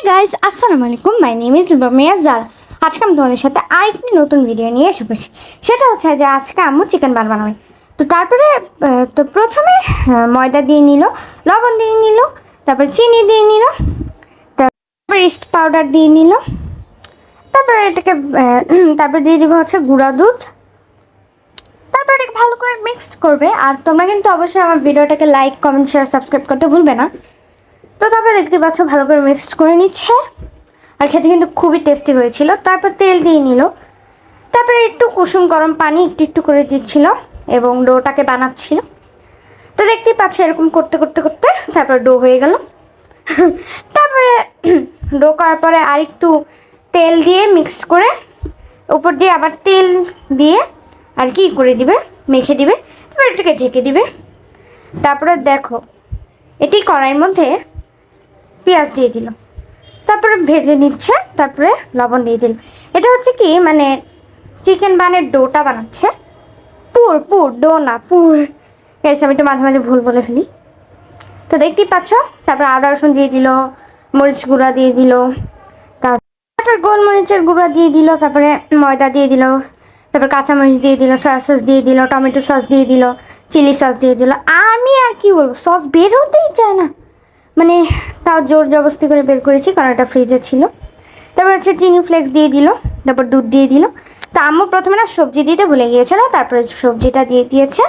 Guys, আসসালামু আলাইকুম। My name is লুবামিয়া জারা। আজকে আমি তোমাদের সাথে আরেকটি নতুন ভিডিও নিয়ে এসে পড়েছি। সেটা হচ্ছে যে আজকে আম্মু চিকেন বান বানাবে। তো তারপরে প্রথমে ময়দা দিয়ে নিল, লবণ দিয়ে নিল, তারপর চিনি দিয়ে নিল, তারপর ইস্ট পাউডার দিয়ে নিল, তারপরে এটাকে তারপর দিয়ে দিব হচ্ছে গুঁড়া দুধ। তারপর এটাকে ভালো করে মিক্সড করবে। আর তোমরা কিন্তু অবশ্যই আমার ভিডিওটাকে লাইক, কমেন্ট, শেয়ার, সাবস্ক্রাইব করতে ভুলবে না। তো তারপরে দেখতে পাচ্ছ ভালো করে মিক্সড করে নিচ্ছে। আর খেতে কিন্তু খুবই টেস্টি হয়েছিল। তারপর তেল দিয়ে নিল, তারপরে একটু কুসুম গরম পানি একটু একটু করে দিচ্ছিল এবং ডোটাকে বানাচ্ছিল। তো দেখতেই পাচ্ছ এরকম করতে করতে করতে তারপর ডো হয়ে গেল। তারপরে ডো করার পরে আরেকটু তেল দিয়ে মিক্সড করে উপর দিয়ে আবার তেল দিয়ে আর কি করে দিবে, মেখে দিবে। তারপরে এটাকে ঢেকে দিবে। তারপরে দেখো এটি কড়াইয়ের মধ্যে পেঁয়াজ দিয়ে দিল, তারপরে ভেজে নিচ্ছে, তারপরে লবণ দিয়ে দিল। এটা হচ্ছে কি মানে চিকেন বানের ডোটা বানাচ্ছে, পুর ডো না পুর। গেছে আমি তো মাঝে মাঝে ভুল বলে ফেলি। তো দেখতেই পাচ্ছ। তারপরে আদা রসুন দিয়ে দিল, মরিচ গুঁড়া দিয়ে দিল, তারপর গোলমরিচের গুঁড়া দিয়ে দিল, তারপরে ময়দা দিয়ে দিল, তারপর কাঁচামরিচ দিয়ে দিল, সয়া সস দিয়ে দিল, টমেটো সস দিয়ে দিল, চিলি সস দিয়ে দিল। আমি আর কি বলবো, সস বের হতেই চায় না, মানে তাও জোর জবরদস্তি করে বের করেছি কারণ এটা ফ্রিজে ছিল। তারপর হচ্ছে চিনি ফ্লেক্স দিয়ে দিল, তারপর দুধ দিয়ে দিল। তা আম্মু প্রথমে না সবজি দিতে ভুলে গিয়েছিল, তারপরে সবজিটা দিয়ে দিয়েছে।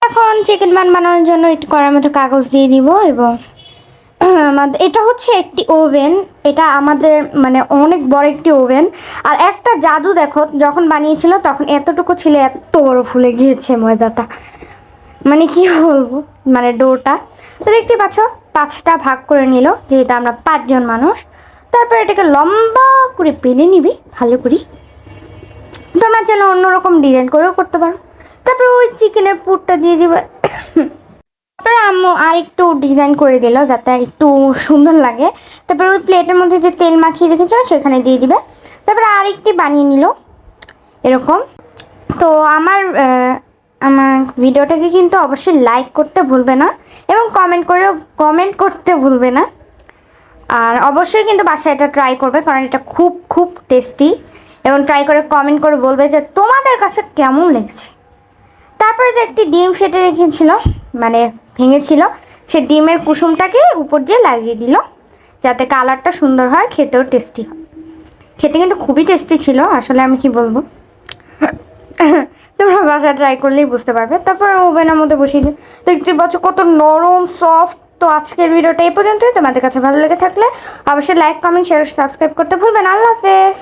এখন চিকেন বান বানানোর জন্য একটু কড়ার মধ্যে কাগজ দিয়ে দিব এবং এটা হচ্ছে একটি ওভেন। এটা আমাদের মানে অনেক বড় একটি ওভেন। আর একটা জাদু দেখো, যখন বানিয়েছিল তখন এতটুকু ছিল, এত বড় ফুলে গিয়েছে ময়দাটা, মানে কি বলবো, মানে ডোটা। তো দেখতে পাচ্ছ 5টা ভাগ করে নিল, যেহেতু আমরা 5 জন মানুষ। তারপর এটাকে লম্বা করে বেলে নিবি ভালো করে। তোমরা চাইলে অন্যরকম ডিজাইন করেও করতে পারো। তারপর ওই চিকেনের পুরটা দিয়ে দিবে। তারপরে আম্মু আর একটু ডিজাইন করে দিল যাতে একটু সুন্দর লাগে। তারপরে ওই প্লেটের মধ্যে যে তেল মাখিয়ে রেখেছিল সেখানে দিয়ে দিবে। তারপরে আরেকটি বানিয়ে নিল এরকম। তো আমার ভিডিওটাকে কিন্তু অবশ্যই লাইক করতে ভুলবে না এবং কমেন্ট করতে ভুলবে না। আর অবশ্যই কিন্তু বাসায় এটা ট্রাই করবে কারণ এটা খুব খুব টেস্টি। এবং ট্রাই করে কমেন্ট করে বলবে যে তোমাদের কাছে কেমন লেগেছে। তারপরে যে একটি ডিম ফেটে রেখেছিল, মানে ভেঙেছিল, সে ডিমের কুসুমটাকে উপর দিয়ে লাগিয়ে দিল যাতে কালারটা সুন্দর হয়, খেতেও টেস্টি হয়। খেতে কিন্তু খুবই টেস্টি ছিল আসলে, আমি কি বলবো। তোমরা বাসা ট্রাই করলেই বুঝতে পারবে। তারপর ওভেনের মধ্যে বসিয়ে দিই, দেখতে পাচ্ছ কত নরম সফট। তো আজকের ভিডিওটা এই পর্যন্তই। তোমাদের কাছে ভালো লেগে থাকলে অবশ্যই লাইক, কমেন্ট, শেয়ার, সাবস্ক্রাইব করতে ভুলবেন না। আল্লাহ হাফেজ।